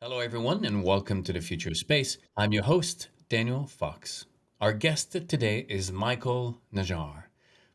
Hello, everyone, and welcome to the Future of Space. I'm your host, Daniel Fox. Our guest today is Michael Najjar.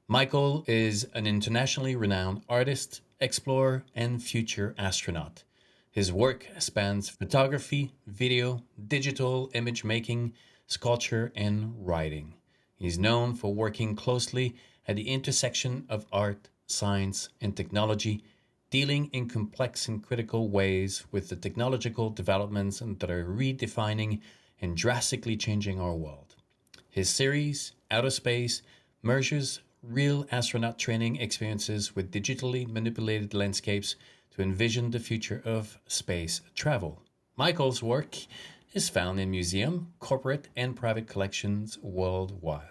Michael is an internationally renowned artist, explorer, and future astronaut. His work spans photography, video, digital image making, sculpture, and writing. He's known for working closely at the intersection of art, science, and technology, dealing in complex and critical ways with the technological developments that are redefining and drastically changing our world. His series, Outer Space, merges real astronaut training experiences with digitally manipulated landscapes to envision the future of space travel. Michael's work is found in museum, corporate, and private collections worldwide.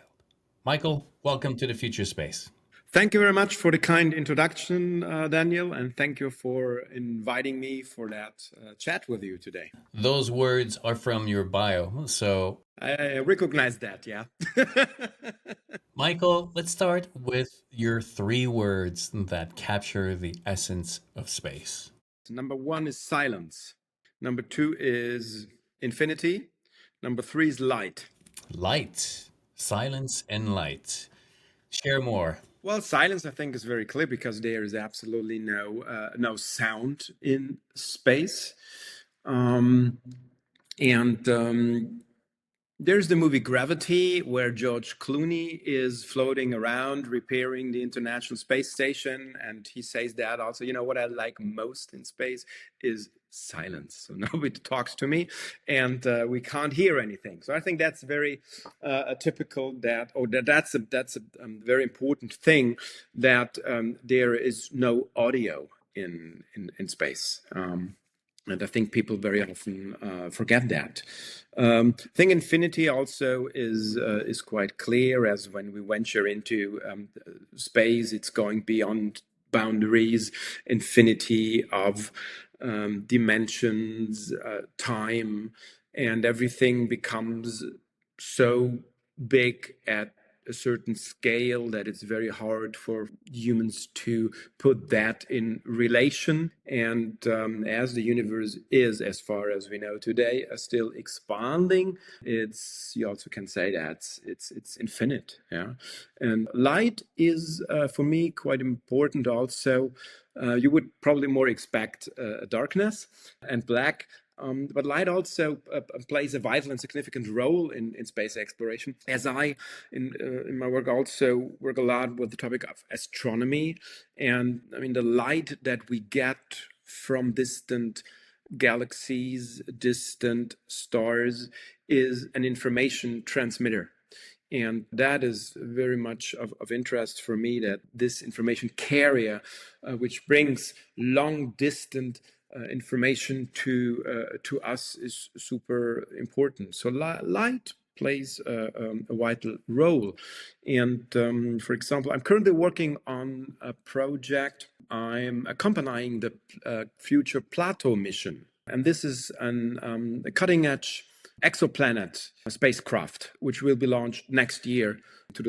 Michael, welcome to the Future Space. Thank you very much for the kind introduction, Daniel, and thank you for inviting me for that chat with you today. Those words are from your bio. So, I recognize that, yeah. Michael, let's start with your three words that capture the essence of space. Number one is silence. Number two is infinity. Number three is light. Light, silence, and light. Share more. Well, silence, I think, is very clear because there is absolutely no sound in space. There's the movie Gravity, where George Clooney is floating around repairing the International Space Station. And he says that also, what I like most in space is silence. So nobody talks to me and we can't hear anything. So I think that's very typical that's a very important thing that there is no audio in space. And I think people very often forget that. I think infinity also is quite clear, as when we venture into space, it's going beyond boundaries, infinity of dimensions, time, and everything becomes so big at a certain scale that it's very hard for humans to put that in relation. And as the universe is, as far as we know today, still expanding, you also can say that it's infinite. Yeah, and light is for me quite important also. You would probably more expect darkness and black. But light also plays a vital and significant role in space exploration. As in my work, also work a lot with the topic of astronomy. And I mean, the light that we get from distant galaxies, distant stars, is an information transmitter. And that is very much of interest for me, that this information carrier, which brings long distant information to us, is super important. So light plays a vital role. And for example, I'm currently working on a project. I'm accompanying the future Plato mission. And this is a cutting edge exoplanet spacecraft, which will be launched next year to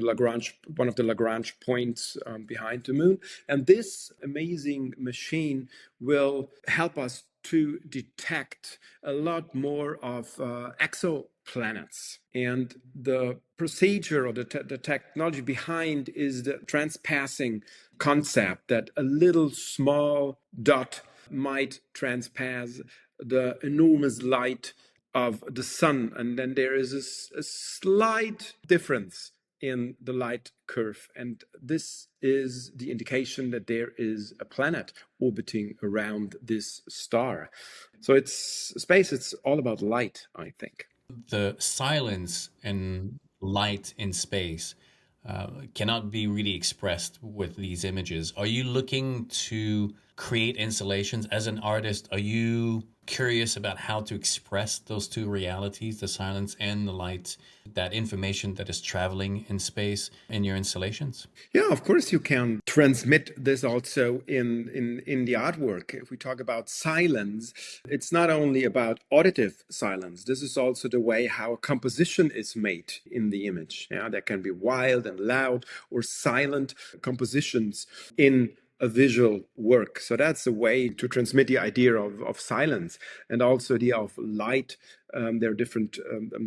one of the Lagrange points behind the moon. And this amazing machine will help us to detect a lot more of exoplanets. And the procedure or the technology behind is the transpassing concept, that a little small dot might transpass the enormous light of the sun, and then there is a slight difference in the light curve, and this is the indication that there is a planet orbiting around this star. So it's all about light, I think. The silence and light in space cannot be really expressed with these images. Are you looking to create installations as an artist? Are you curious about how to express those two realities, the silence and the light, that information that is traveling in space in your installations? Yeah, of course you can transmit this also in the artwork. If we talk about silence, it's not only about auditive silence. This is also the way how a composition is made in the image. Yeah, there can be wild and loud or silent compositions in a visual work. So that's a way to transmit the idea of silence and also the idea of light. There are different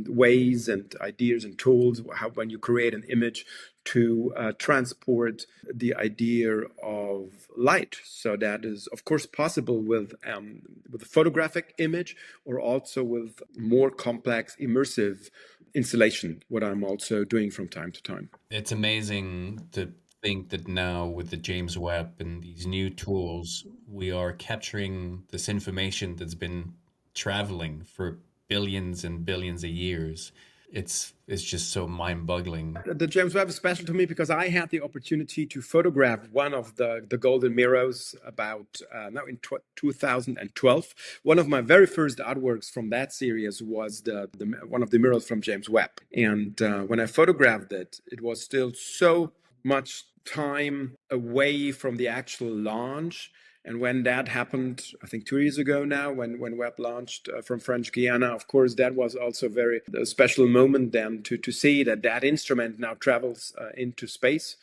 ways and ideas and tools how when you create an image to transport the idea of light. So that is, of course, possible with a photographic image or also with more complex immersive installation, what I'm also doing from time to time. It's amazing to think that now with the James Webb and these new tools, we are capturing this information that's been traveling for billions and billions of years. It's just so mind-boggling. The James Webb is special to me because I had the opportunity to photograph one of the golden mirrors about now in 2012. One of my very first artworks from that series was the one of the mirrors from James Webb. And when I photographed it, it was still so much time away from the actual launch. And when that happened, I think 2 years ago now, when Webb launched from French Guiana, of course, that was also a very special moment then to see that instrument now travels into space.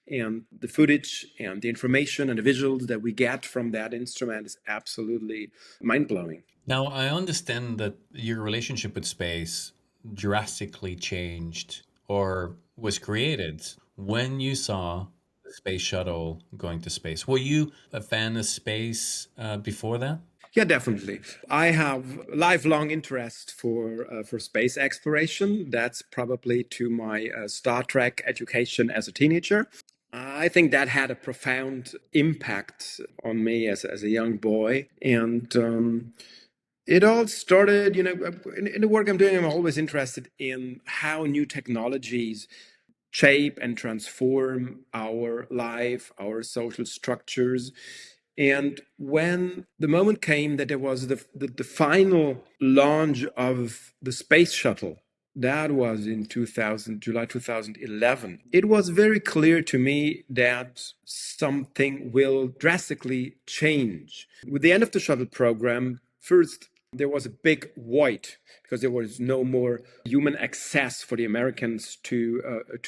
And the footage and the information and the visuals that we get from that instrument is absolutely mind-blowing. Now, I understand that your relationship with space drastically changed or was created when you saw the space shuttle going to space. Were you a fan of space before that? Yeah, definitely. I have lifelong interest for space exploration. That's probably to my Star Trek education as a teenager. I think that had a profound impact on me as a young boy. And it all started, in the work I'm doing, I'm always interested in how new technologies shape and transform our life, our social structures. And when the moment came that there was the final launch of the space shuttle, that was in July 2011. It was very clear to me that something will drastically change. With the end of the shuttle program, first, there was a big void because there was no more human access for the Americans to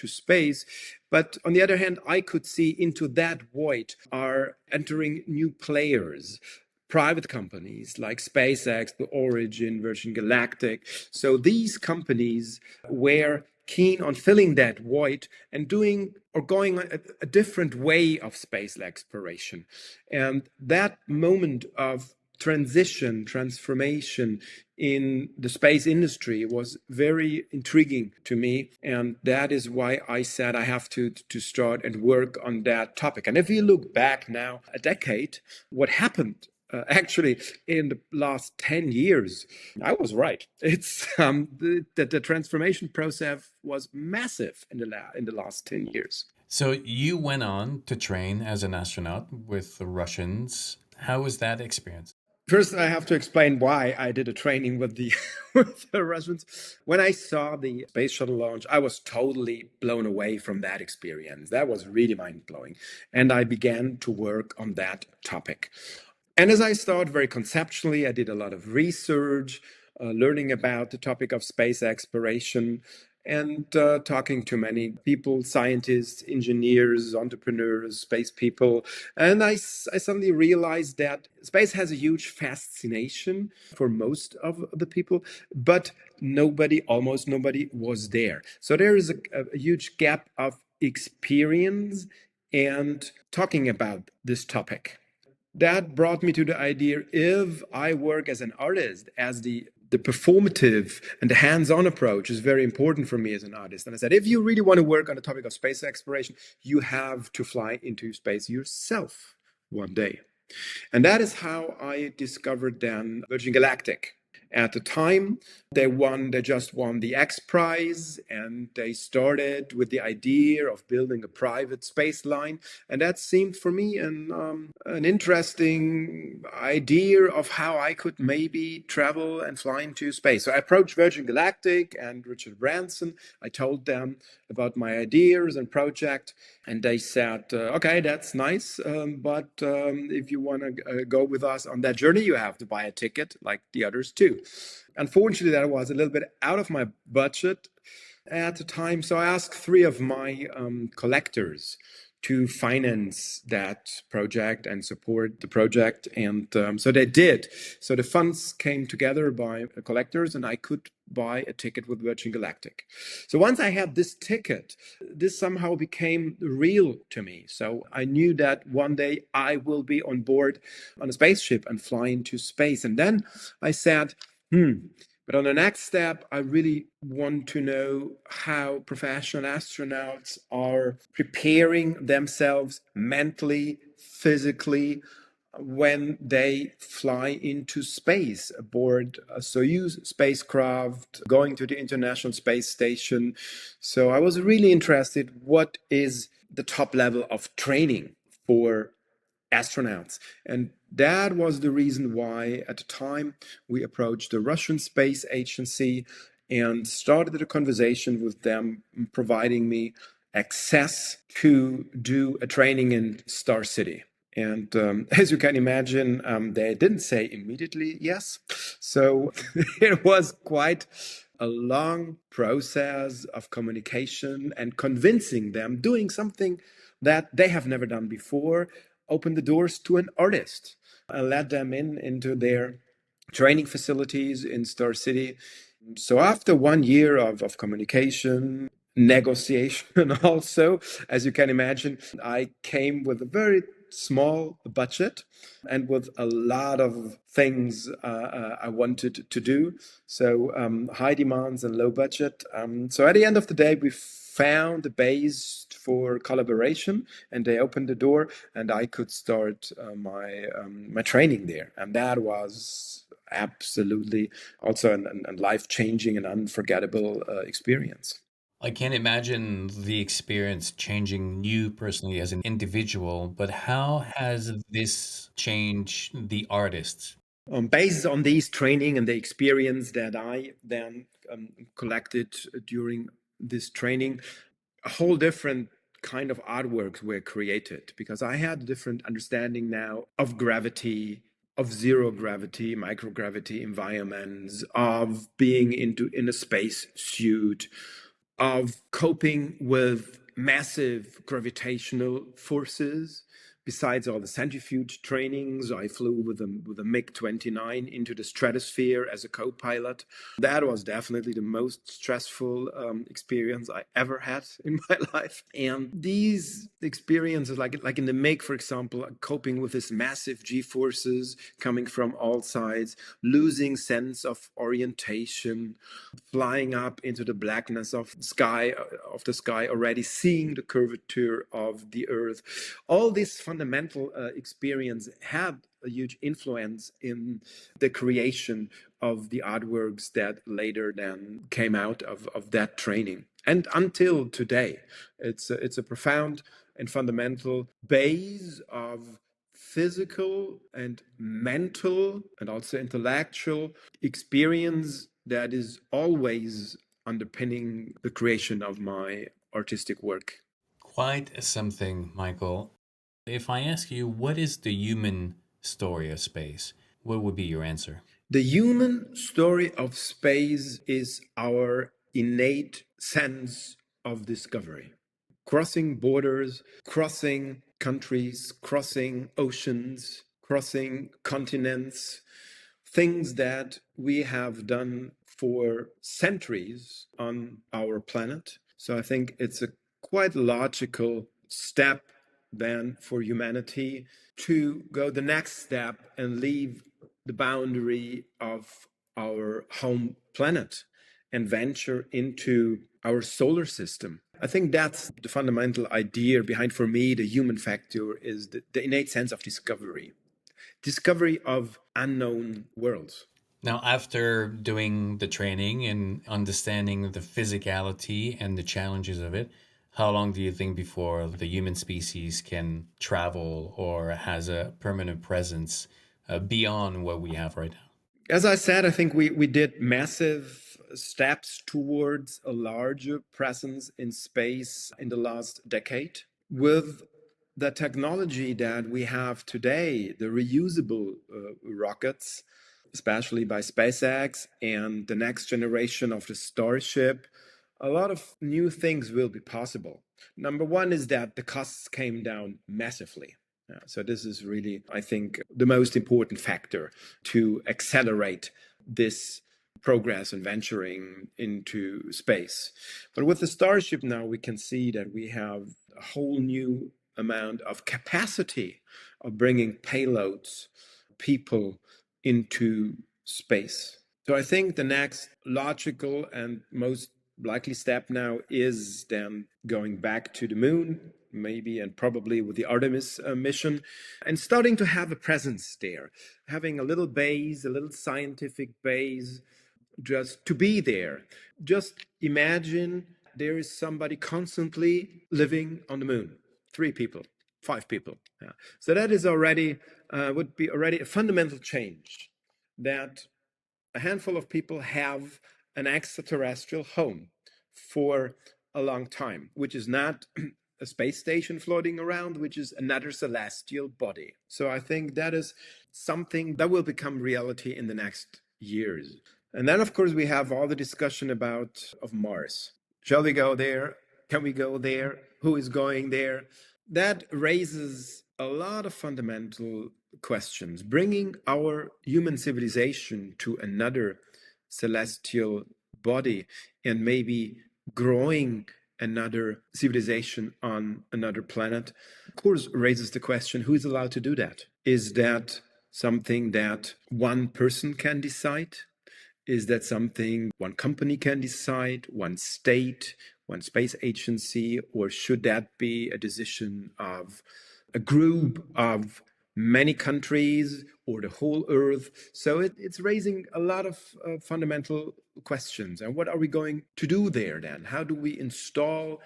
space. But on the other hand, I could see into that void are entering new players, private companies like SpaceX, the Origin, Virgin Galactic. So these companies were keen on filling that void and doing or going a different way of space exploration. And that moment of transformation in the space industry was very intriguing to me. And that is why I said I have to start and work on that topic. And if you look back now a decade, what happened actually in the last 10 years, I was right. It's the transformation process was massive in the last 10 years. So you went on to train as an astronaut with the Russians. How was that experience? First, I have to explain why I did a training with the with the Russians. When I saw the space shuttle launch, I was totally blown away from that experience. That was really mind blowing, and I began to work on that topic. And as I started very conceptually, I did a lot of research, learning about the topic of space exploration, and talking to many people, scientists, engineers, entrepreneurs, space people. And I suddenly realized that space has a huge fascination for most of the people, but almost nobody was there. So there is a huge gap of experience and talking about this topic. That brought me to the idea if I work as an artist, as the performative and the hands-on approach is very important for me as an artist. And I said, if you really want to work on the topic of space exploration, you have to fly into space yourself one day. And that is how I discovered then Virgin Galactic. At the time, they just won the X Prize, and they started with the idea of building a private space line. And that seemed for me an interesting idea of how I could maybe travel and fly into space. So I approached Virgin Galactic and Richard Branson. I told them about my ideas and project, and they said, okay, that's nice, but if you want to go with us on that journey, you have to buy a ticket like the others too. Unfortunately, that was a little bit out of my budget at the time, so I asked three of my collectors to finance that project and support the project. And so they did. So the funds came together by collectors, and I could buy a ticket with Virgin Galactic. So once I had this ticket, this somehow became real to me. So I knew that one day I will be on board on a spaceship and fly into space. And then I said, but on the next step, I really want to know how professional astronauts are preparing themselves mentally, physically, when they fly into space aboard a Soyuz spacecraft, going to the International Space Station. So I was really interested, what is the top level of training for astronauts? And that was the reason why, at the time, we approached the Russian Space Agency and started a conversation with them, providing me access to do a training in Star City. And as you can imagine, they didn't say immediately yes. So it was quite a long process of communication and convincing them, doing something that they have never done before, open the doors to an artist and let them into their training facilities in Star City. So after 1 year of communication, negotiation also, as you can imagine, I came with a very small budget and with a lot of things I wanted to do. So high demands and low budget. So at the end of the day, we found a base for collaboration, and they opened the door, and I could start my training there, and that was absolutely also a life-changing and unforgettable experience. I can't imagine the experience changing you personally as an individual, but how has this changed the artist? Based on these training and the experience that I then collected during this training, a whole different kind of artworks were created, because I had a different understanding now of gravity, of zero gravity, microgravity environments, of being in a space suit, of coping with massive gravitational forces. Besides all the centrifuge trainings, I flew with a MiG-29 into the stratosphere as a co-pilot. That was definitely the most stressful experience I ever had in my life. And these experiences, like in the MiG, for example, coping with this massive G-forces coming from all sides, losing sense of orientation, flying up into the blackness of the sky, already seeing the curvature of the earth. All this fundamental experience had a huge influence in the creation of the artworks that later then came out of that training. And until today, it's a profound and fundamental base of physical and mental and also intellectual experience that is always underpinning the creation of my artistic work. Quite something, Michael. If I ask you, what is the human story of space? What would be your answer? The human story of space is our innate sense of discovery. Crossing borders, crossing countries, crossing oceans, crossing continents, things that we have done for centuries on our planet. So I think it's a quite logical step then for humanity to go the next step and leave the boundary of our home planet and venture into our solar system. I think that's the fundamental idea behind, for me, the human factor is the innate sense of discovery of unknown worlds. Now, after doing the training and understanding the physicality and the challenges of it, how long do you think before the human species can travel or has a permanent presence beyond what we have right now? As I said, I think we did massive steps towards a larger presence in space in the last decade. With the technology that we have today, the reusable rockets, especially by SpaceX, and the next generation of the Starship, a lot of new things will be possible. Number one is that the costs came down massively. So this is really, I think, the most important factor to accelerate this progress and venturing into space. But with the Starship now, we can see that we have a whole new amount of capacity of bringing payloads, people into space. So I think the next logical and most likely step now is then going back to the moon, maybe and probably with the Artemis mission, and starting to have a presence there, having a little base, a little scientific base, just to be there. Just imagine there is somebody constantly living on the moon, 3 people, 5 people. Yeah. So that is already would be already a fundamental change, that a handful of people have an extraterrestrial home for a long time, which is not a space station floating around, which is another celestial body. So I think that is something that will become reality in the next years. And then, of course, we have all the discussion about of Mars. Shall we go there? Can we go there? Who is going there? That raises a lot of fundamental questions. Bringing our human civilization to another celestial body and maybe growing another civilization on another planet, of course, raises the question, who is allowed to do that? Is that something that one person can decide? Is that something one company can decide, one state, one space agency, or should that be a decision of a group of many countries or the whole Earth? So it's raising a lot of fundamental questions. And what are we going to do there then? How do we install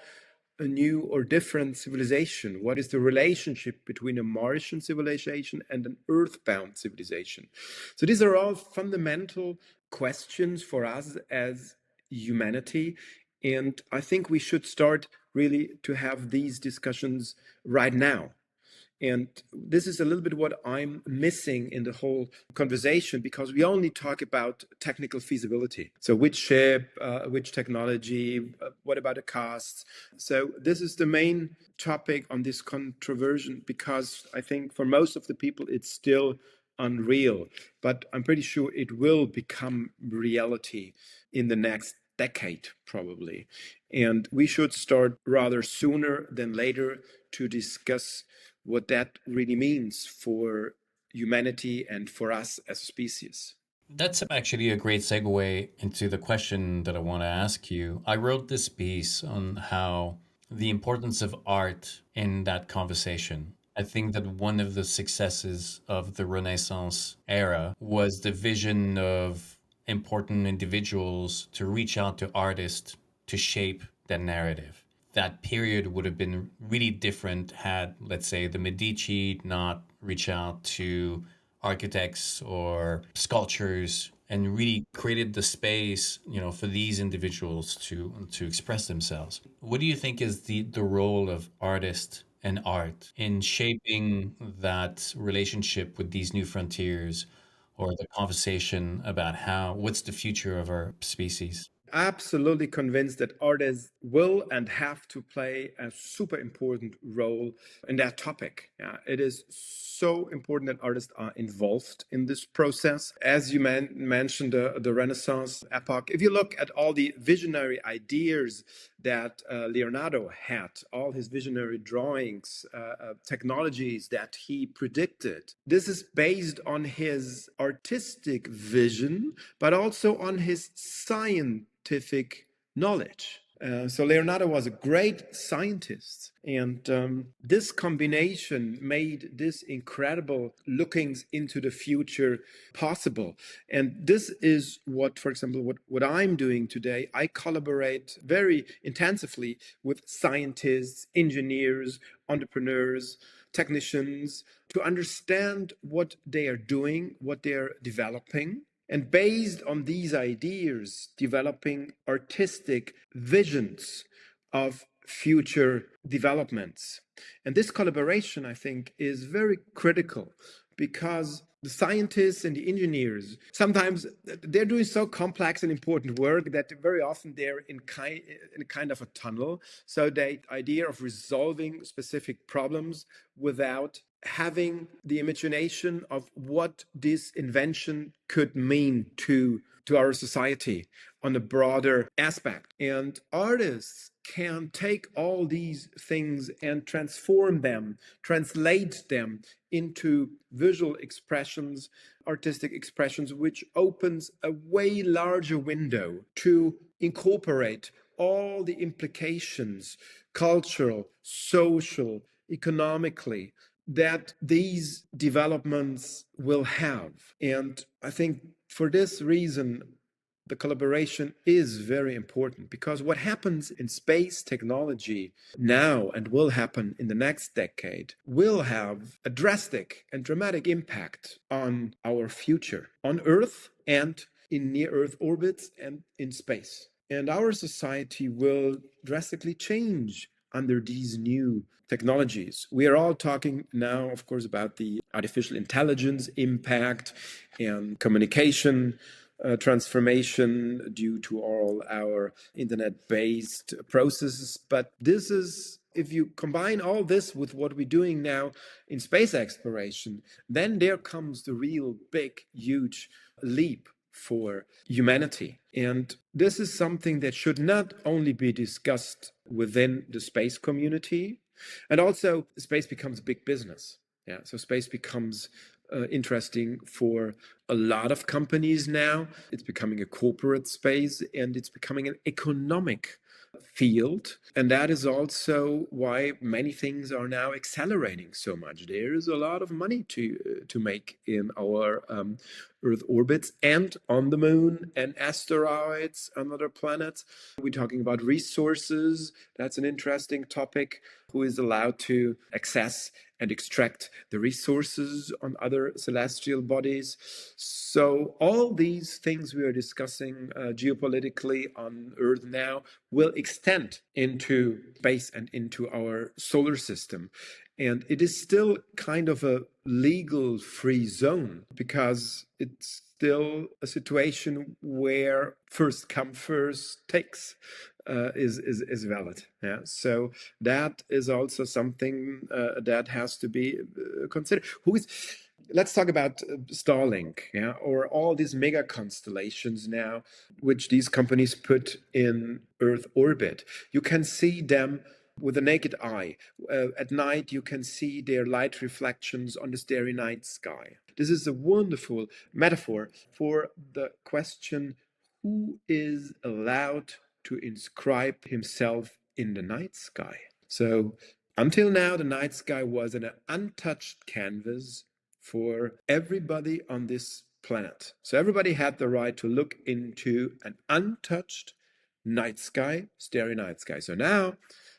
a new or different civilization? What is the relationship between a Martian civilization and an earthbound civilization? So these are all fundamental questions for us as humanity. And I think we should start really to have these discussions right now. And this is a little bit what I'm missing in the whole conversation, because we only talk about technical feasibility. So which ship, which technology, what about the costs? So this is the main topic on this controversy, because I think for most of the people, it's still unreal. But I'm pretty sure it will become reality in the next decade, probably. And we should start rather sooner than later to discuss what that really means for humanity and for us as a species. That's actually a great segue into the question that I want to ask you. I wrote this piece on how the importance of art in that conversation. I think that one of the successes of the Renaissance era was the vision of important individuals to reach out to artists to shape that narrative. That period would have been really different had, let's say, the Medici not reach out to architects or sculptures and really created the space, for these individuals to express themselves. What do you think is the role of artist and art in shaping that relationship with these new frontiers, or the conversation about what's the future of our species? Absolutely convinced that artists will and have to play a super important role in that topic. Yeah, it is so important that artists are involved in this process. As you mentioned, the Renaissance epoch, if you look at all the visionary ideas that Leonardo had, all his visionary drawings, technologies that he predicted, this is based on his artistic vision, but also on his scientific knowledge. So Leonardo was a great scientist, and this combination made this incredible lookings into the future possible. And this is what, for example, what I'm doing today. I collaborate very intensively with scientists, engineers, entrepreneurs, technicians to understand what they are doing, what they're developing, and based on these ideas, developing artistic visions of future developments. And this collaboration, I think, is very critical, because the scientists and the engineers, sometimes they're doing so complex and important work that very often they're in a kind of a tunnel. So the idea of resolving specific problems without having the imagination of what this invention could mean to our society on a broader aspect. And artists can take all these things and transform them, translate them into visual expressions, artistic expressions, which opens a way larger window to incorporate all the implications, cultural, social, economically, that these developments will have. And I think for this reason, the collaboration is very important, because what happens in space technology now and will happen in the next decade will have a drastic and dramatic impact on our future on Earth and in near Earth orbits and in space. And our society will drastically change under these new technologies. We are all talking now, of course, about the artificial intelligence impact and communication transformation due to all our internet-based processes. But this is, if you combine all this with what we're doing now in space exploration, then there comes the real big, huge leap for humanity. And this is something that should not only be discussed within the space community, and also space becomes a big business. Yeah, so space becomes interesting for a lot of companies now. It's becoming a corporate space and it's becoming an economic field. And that is also why many things are now accelerating so much. There is a lot of money to make in our Earth orbits and on the moon and asteroids and other planets. We're talking about resources. That's an interesting topic. Who is allowed to access and extract the resources on other celestial bodies? So all these things we are discussing geopolitically on Earth now will extend into space and into our solar system. And it is still kind of a legal free zone, because it's still a situation where first come, first takes is valid. Yeah. So that is also something that has to be considered. Let's talk about Starlink, yeah, or all these mega constellations now, which these companies put in Earth orbit. You can see them with the naked eye. At night, you can see their light reflections on the starry night sky. This is a wonderful metaphor for the question, who is allowed to inscribe himself in the night sky? So until now, the night sky was an untouched canvas for everybody on this planet. So everybody had the right to look into an untouched night sky, starry night sky. So now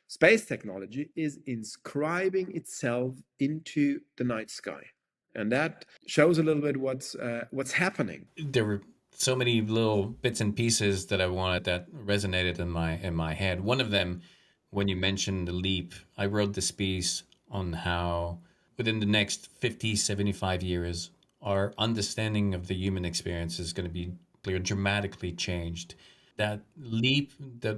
space technology is inscribing itself into the night sky. And that shows a little bit what's happening. There were so many little bits and pieces that I wanted that resonated in my head. One of them, when you mentioned the leap, I wrote this piece on how within the next 50, 75 years, our understanding of the human experience is going to be dramatically changed. That leap that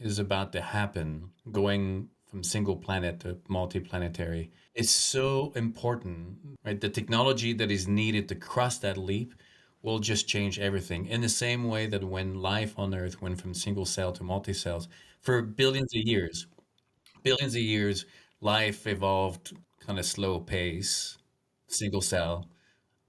is about to happen, going from single planet to multiplanetary, is so important, right? The technology that is needed to cross that leap will just change everything. In the same way that when life on Earth went from single cell to multi cells, for billions of years, life evolved kind of slow pace, single cell.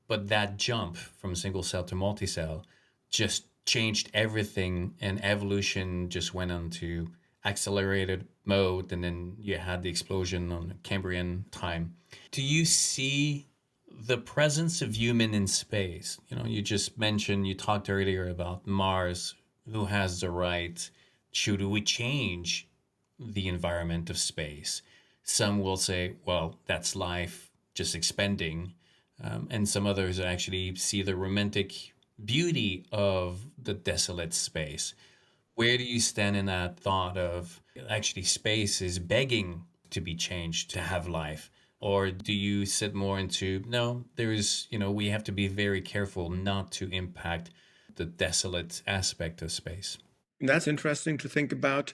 But that jump from single cell to multi cell just changed everything, and evolution just went on to accelerated mode. And then you had the explosion on Cambrian time. Do you see the presence of human in space? You know, you just mentioned, you talked earlier about Mars, who has the right. Should we change the environment of space? Some will say, well, that's life just expanding. And some others actually see the romantic beauty of the desolate space. Where do you stand in that thought of actually space is begging to be changed to have life? Or do you sit more into, no, there's, we have to be very careful not to impact the desolate aspect of space? That's interesting to think about.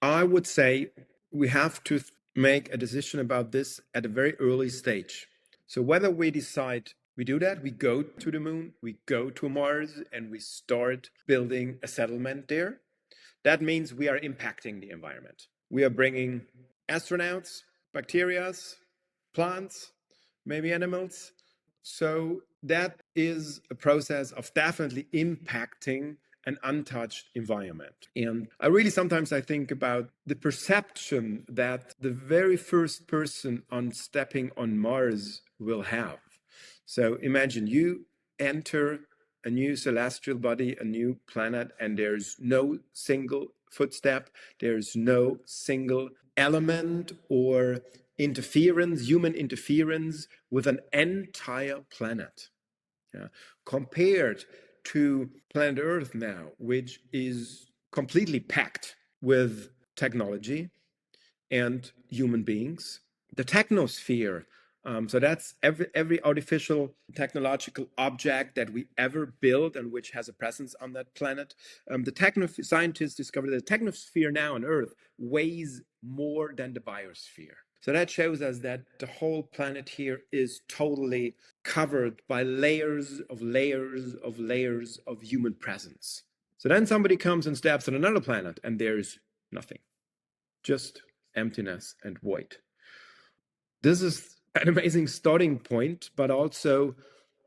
I would say we have to make a decision about this at a very early stage. So whether we decide we do that, we go to the moon, we go to Mars, and we start building a settlement there, that means we are impacting the environment. We are bringing astronauts, bacteria, plants, maybe animals. So that is a process of definitely impacting an untouched environment. And I really sometimes I think about the perception that the very first person on stepping on Mars will have. So imagine you enter a new celestial body, a new planet, and there's no single footstep, there's no single element or interference, human interference with an entire planet. Yeah. Compared to planet Earth now, which is completely packed with technology and human beings. The technosphere, so that's every artificial technological object that we ever built and which has a presence on that planet. The techno scientists discovered that the technosphere now on Earth weighs more than the biosphere. So that shows us that the whole planet here is totally covered by layers of layers of layers of human presence. So then somebody comes and steps on another planet and there's nothing, just emptiness and void. This is an amazing starting point, but also,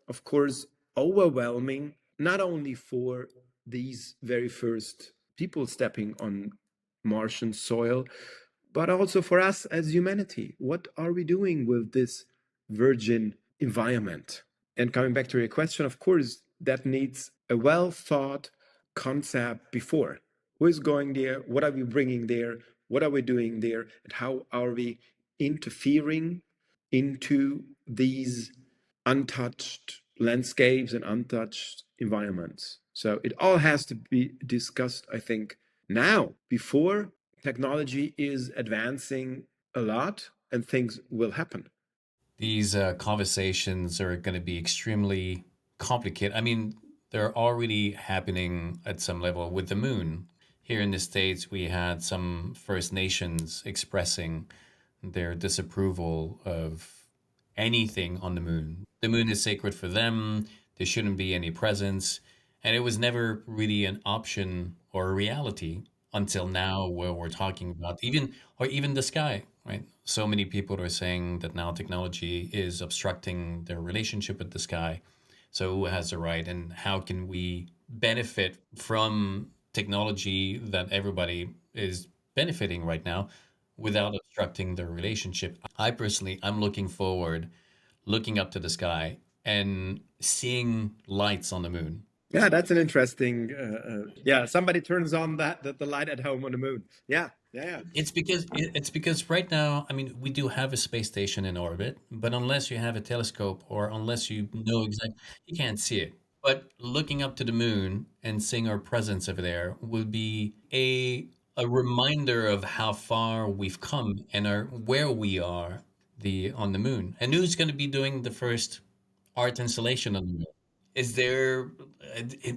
of course, overwhelming, not only for these very first people stepping on Martian soil, but also for us as humanity. What are we doing with this virgin environment? And coming back to your question, of course, that needs a well thought concept before. Who is going there? What are we bringing there? What are we doing there? And how are we interfering into these untouched landscapes and untouched environments? So it all has to be discussed, I think, now before technology is advancing a lot and things will happen. These conversations are going to be extremely complicated. I mean, they're already happening at some level with the moon. Here in the States, we had some First Nations expressing their disapproval of anything on the moon. The moon is sacred for them. There shouldn't be any presence. And it was never really an option or a reality until now, where we're talking about even the sky, right? So many people are saying that now technology is obstructing their relationship with the sky. So who has the right, and how can we benefit from technology that everybody is benefiting right now without obstructing their relationship? I personally, I'm looking forward, looking up to the sky and seeing lights on the moon. Yeah, that's an interesting. Yeah, somebody turns on the light at home on the moon. Yeah, yeah, yeah. It's because right now, I mean, we do have a space station in orbit, but unless you have a telescope or unless you know exactly, you can't see it. But looking up to the moon and seeing our presence over there will be a reminder of how far we've come and where we are on the moon. And who's going to be doing the first art installation on the moon? Is there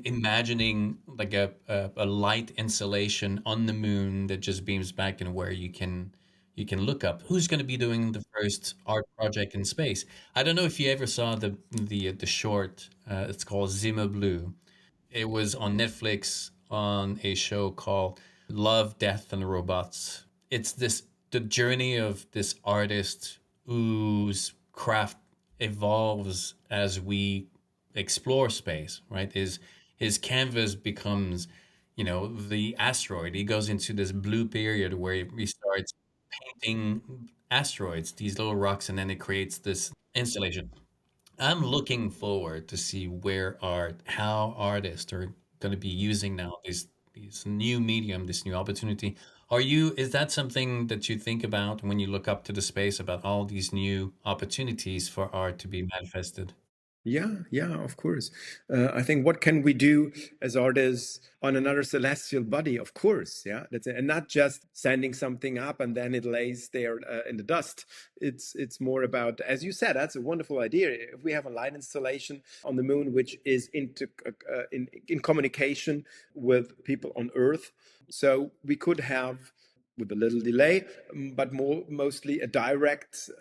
imagining like a light installation on the moon that just beams back and where you can look up? Who's going to be doing the first art project in space? I don't know if you ever saw the short. It's called Zimmer Blue. It was on Netflix on a show called Love, Death, and Robots. It's the journey of this artist whose craft evolves as we explore space, right? His canvas becomes, the asteroid. He goes into this blue period where he starts painting asteroids, these little rocks, and then it creates this installation. I'm looking forward to see how artists are going to be using now this new medium, this new opportunity. Is that something that you think about when you look up to the space about all these new opportunities for art to be manifested? Yeah, of course. I think what can we do as artists on another celestial body? Of course, yeah. That's it. And not just sending something up and then it lays there in the dust. It's more about, as you said, that's a wonderful idea. If we have a light installation on the moon, which is in communication with people on Earth, so we could have with a little delay, but mostly a direct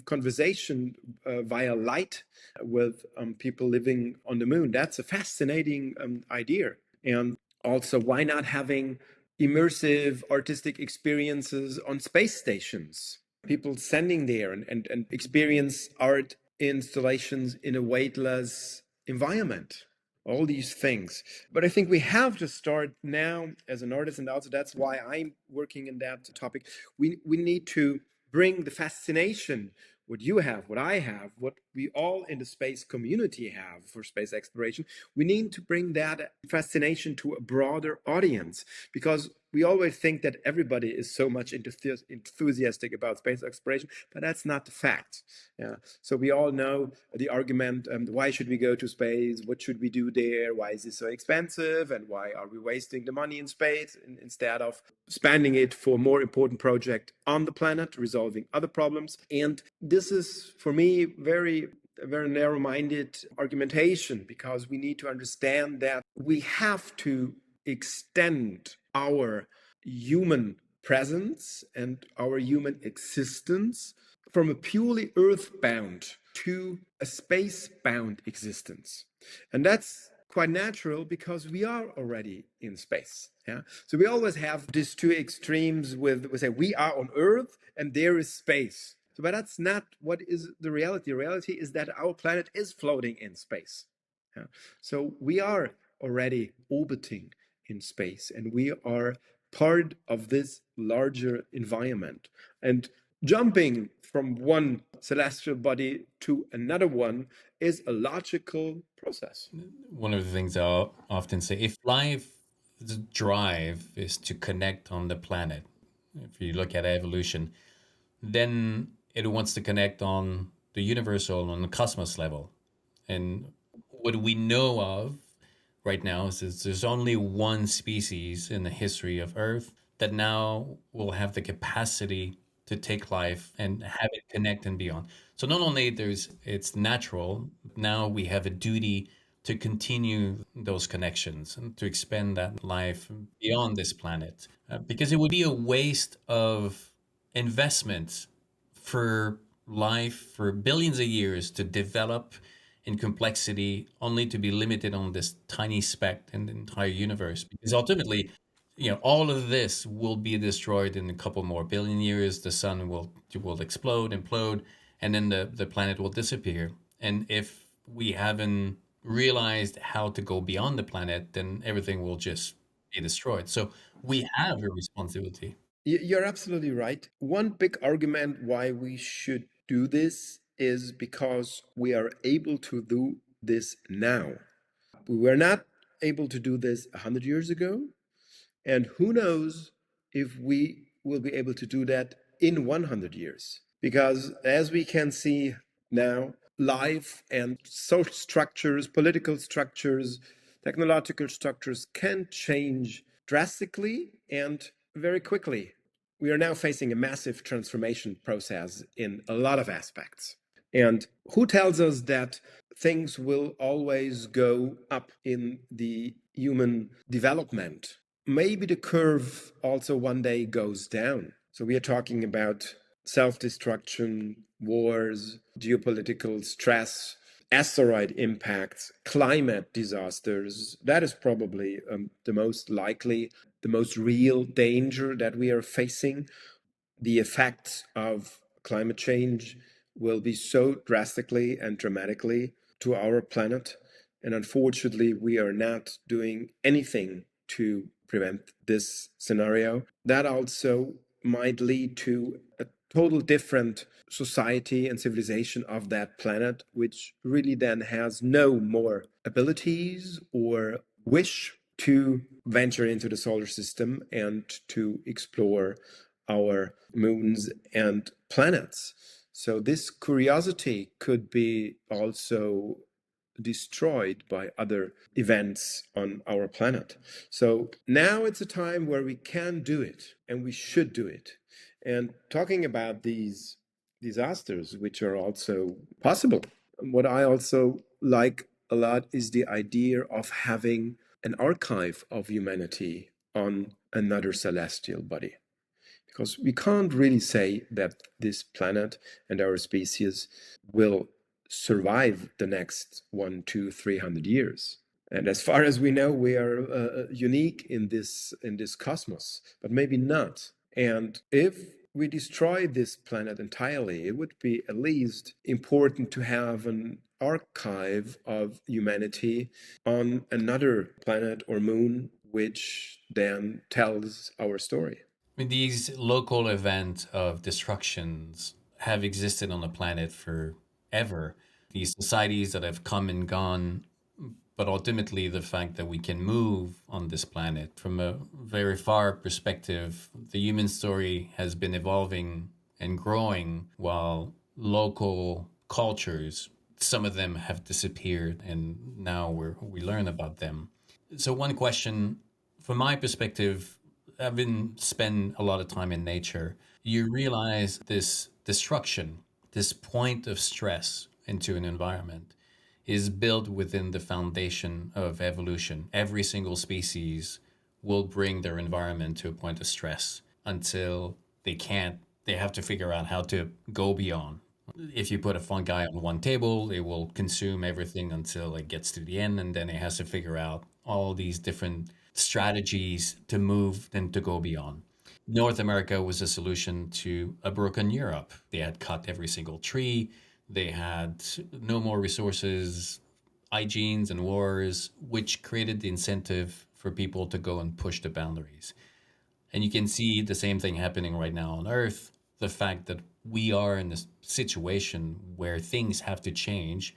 conversation via light with people living on the moon. That's a fascinating idea. And also, why not having immersive artistic experiences on space stations? People standing there and experience art installations in a weightless environment, all these things. But I think we have to start now as an artist, and also that's why I'm working in that topic. We need to bring the fascination, what you have, what I have, what we all in the space community have for space exploration. We need to bring that fascination to a broader audience, because we always think that everybody is so much enthusiastic about space exploration, but that's not the fact. Yeah. So we all know the argument, why should we go to space? What should we do there? Why is it so expensive? And why are we wasting the money in space instead of spending it for more important project on the planet, resolving other problems? And this is, for me, a very narrow-minded argumentation, because we need to understand that we have to extend our human presence and our human existence from a purely earthbound to a space-bound existence. And that's quite natural because we are already in space. Yeah. So we always have these two extremes with we say we are on Earth and there is space. So, but that's not what is the reality. The reality is that our planet is floating in space. Yeah. So we are already orbiting in space and we are part of this larger environment. And jumping from one celestial body to another one is a logical process. One of the things I often say, if life's drive is to connect on the planet, if you look at evolution, then it wants to connect on the universal, on the cosmos level. And what we know of right now is there's only one species in the history of Earth that now will have the capacity to take life and have it connect and beyond. So not only there's it's natural, now we have a duty to continue those connections and to expand that life beyond this planet. Because it would be a waste of investment for life for billions of years to develop in complexity only to be limited on this tiny speck in the entire universe, because ultimately, all of this will be destroyed in a couple more billion years. The sun will explode, implode, and then the planet will disappear. And if we haven't realized how to go beyond the planet, then everything will just be destroyed. So we have a responsibility. You're absolutely right. One big argument why we should do this is because we are able to do this now. We were not able to do this 100 years ago, and who knows if we will be able to do that in 100 years. Because as we can see now, life and social structures, political structures, technological structures can change drastically and very quickly. We are now facing a massive transformation process in a lot of aspects. And who tells us that things will always go up in the human development? Maybe the curve also one day goes down. So we are talking about self destruction, wars, geopolitical stress, asteroid impacts, climate disasters. That is probably the most likely, the most real danger that we are facing. The effects of climate change will be so drastically and dramatically to our planet. And unfortunately, we are not doing anything to prevent this scenario. That also might lead to a total different society and civilization of that planet, which really then has no more abilities or wish to venture into the solar system and to explore our moons and planets. So this curiosity could be also destroyed by other events on our planet. So now it's a time where we can do it and we should do it. And talking about these disasters, which are also possible, what I also like a lot is the idea of having an archive of humanity on another celestial body. Because we can't really say that this planet and our species will survive the next 1, 2, 300 years. And as far as we know, we are unique in this cosmos, but maybe not. And if we destroy this planet entirely, it would be at least important to have an archive of humanity on another planet or moon, which then tells our story. I mean, these local events of destructions have existed on the planet forever. These societies that have come and gone, but ultimately the fact that we can move on this planet from a very far perspective, the human story has been evolving and growing while local cultures, some of them have disappeared and now we learn about them. So one question from my perspective, having spent a lot of time in nature, you realize this destruction, this point of stress into an environment is built within the foundation of evolution. Every single species will bring their environment to a point of stress until they have to figure out how to go beyond. If you put a fungi on one table, it will consume everything until it gets to the end, and then it has to figure out all these different strategies to move and to go beyond. North America was a solution to a broken Europe. They had cut every single tree. They had no more resources, hygienes and wars, which created the incentive for people to go and push the boundaries. And you can see the same thing happening right now on Earth. The fact that we are in this situation where things have to change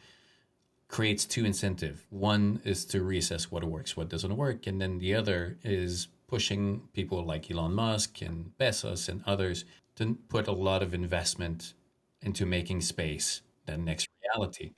creates two incentives. One is to reassess what works, what doesn't work, and then the other is pushing people like Elon Musk and Bezos and others to put a lot of investment into making space that next reality.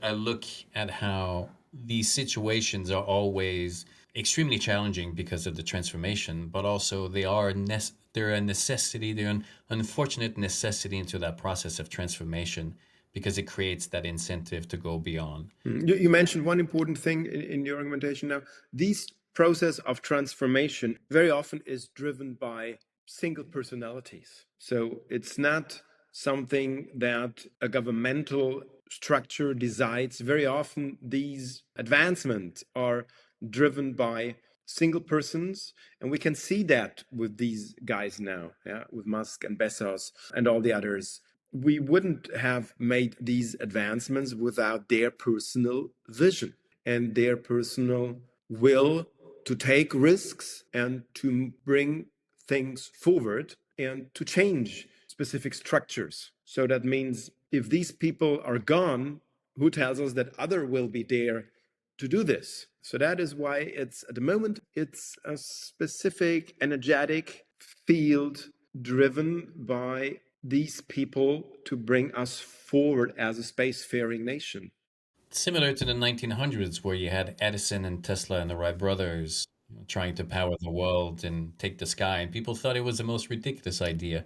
I look at how these situations are always extremely challenging because of the transformation, but also they're a necessity, they're an unfortunate necessity into that process of transformation because it creates that incentive to go beyond. You mentioned one important thing in your argumentation now. This process of transformation very often is driven by single personalities. So it's not something that a governmental structure decides. Very often, these advancements are driven by single persons, and we can see that with these guys now, yeah, with Musk and Bezos and all the others. We wouldn't have made these advancements without their personal vision and their personal will to take risks and to bring things forward and to change specific structures. So that means if these people are gone, who tells us that other will be there to do this? So that is why it's at the moment it's a specific energetic field driven by these people to bring us forward as a spacefaring nation. Similar to the 1900s, where you had Edison and Tesla and the Wright brothers trying to power the world and take the sky, and people thought it was the most ridiculous idea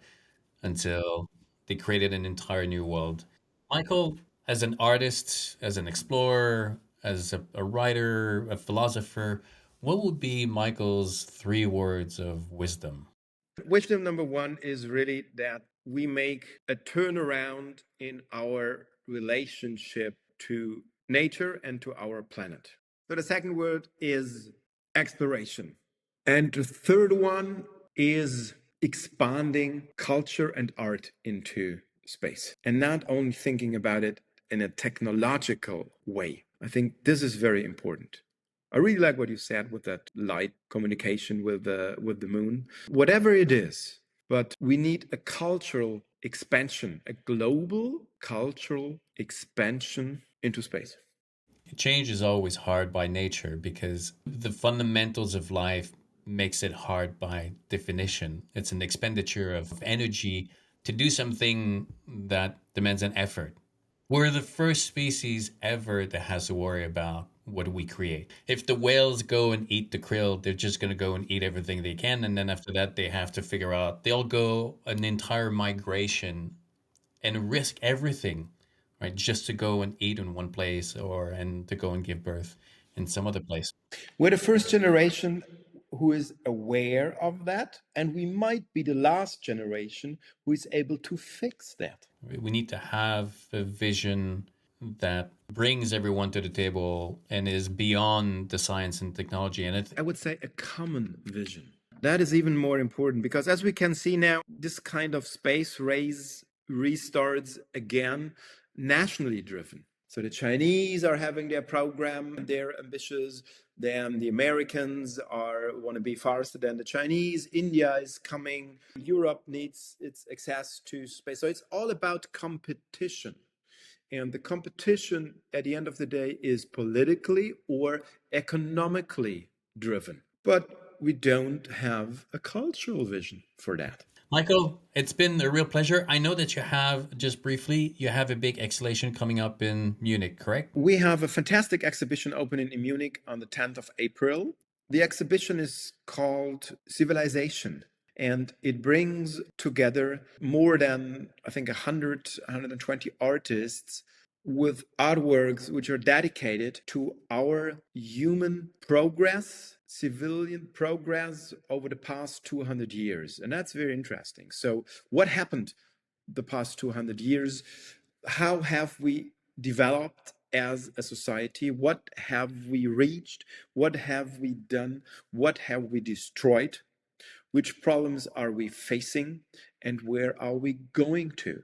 until they created an entire new world. Michael, as an artist, as an explorer, as a writer, a philosopher, what would be Michael's three words of wisdom? Wisdom number one is really that we make a turnaround in our relationship to nature and to our planet. So the second word is exploration. And the third one is expanding culture and art into space and not only thinking about it in a technological way. I think this is very important. I really like what you said with that light communication with the moon. Whatever it is, but we need a cultural expansion, a global cultural expansion into space. Change is always hard by nature because the fundamentals of life makes it hard by definition. It's an expenditure of energy to do something that demands an effort. We're the first species ever that has to worry about what we create. If the whales go and eat the krill, they're just going to go and eat everything they can. And then after that, they have to figure out, they'll go an entire migration and risk everything, right? Just to go and eat in one place or and to go and give birth in some other place. We're the first generation who is aware of that, and we might be the last generation who is able to fix that. We need to have a vision that brings everyone to the table and is beyond the science and technology. And I would say a common vision. That is even more important because, as we can see now, this kind of space race restarts again nationally driven. So the Chinese are having their program, they're ambitious. Then the Americans are want to be faster than the Chinese. India is coming. Europe needs its access to space. So it's all about competition. And the competition at the end of the day is politically or economically driven. But we don't have a cultural vision for that. Michael, it's been a real pleasure. I know that you have, just briefly, you have a big exhibition coming up in Munich, correct? We have a fantastic exhibition opening in Munich on the 10th of April. The exhibition is called Civilization, and it brings together more than, I think, 100, 120 artists with artworks which are dedicated to our human progress, civilian progress over the past 200 years. And that's very interesting. So, what happened the past 200 years? How have we developed as a society? What have we reached? What have we done? What have we destroyed? Which problems are we facing? And where are we going to?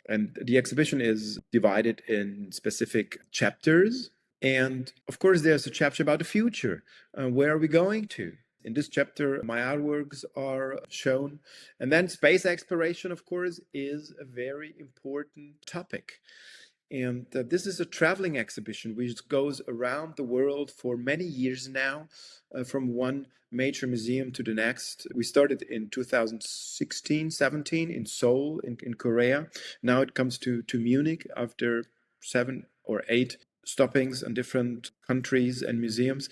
And the exhibition is divided in specific chapters. And of course, there's a chapter about the future. Where are we going to? In this chapter, my artworks are shown. And then space exploration, of course, is a very important topic. And this is a traveling exhibition which goes around the world for many years now, from one major museum to the next. We started in 2016, 17 in Seoul, in Korea. Now it comes to Munich after 7 or 8 stoppings in different countries and museums.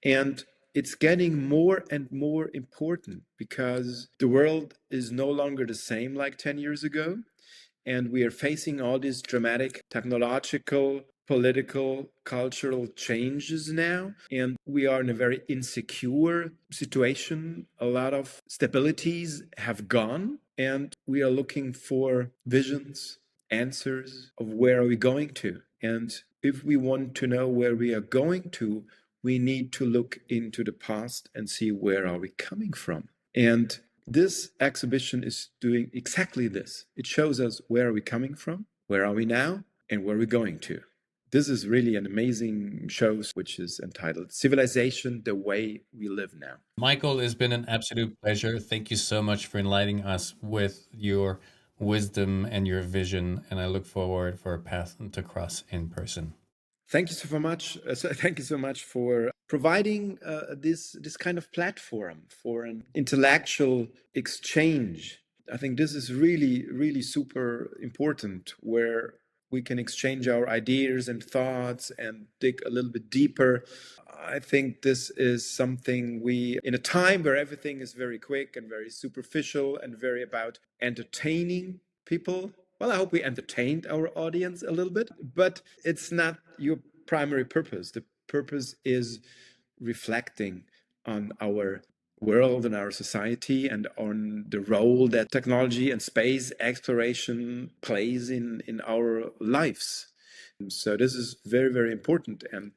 And it's getting more and more important because the world is no longer the same like 10 years ago. And we are facing all these dramatic technological, political, cultural changes now. And we are in a very insecure situation. A lot of stabilities have gone. And we are looking for visions, answers of where are we going to. And if we want to know where we are going to, we need to look into the past and see where are we coming from. And this exhibition is doing exactly this. It shows us where are we coming from, where are we now, and where are we going to. This is really an amazing show, which is entitled Civilization, the Way We Live Now. Michael, it's been an absolute pleasure. Thank you so much for enlightening us with your wisdom and your vision. And I look forward for a path to cross in person. Thank you so much. Thank you so much for providing this kind of platform for an intellectual exchange. I think this is really super important, where we can exchange our ideas and thoughts and dig a little bit deeper. I think this is something we, in a time where everything is very quick and very superficial and very about entertaining people. Well, I hope we entertained our audience a little bit, but it's not your primary purpose. The purpose is reflecting on our world and our society and on the role that technology and space exploration plays in our lives. So this is very important. And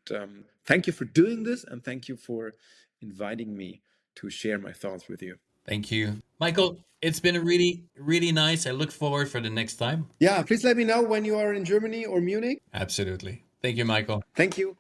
thank you for doing this, and thank you for inviting me to share my thoughts with you. Thank you. Michael, it's been a really nice. I look forward for the next time. Yeah, please let me know when you are in Germany or Munich. Absolutely. Thank you, Michael. Thank you.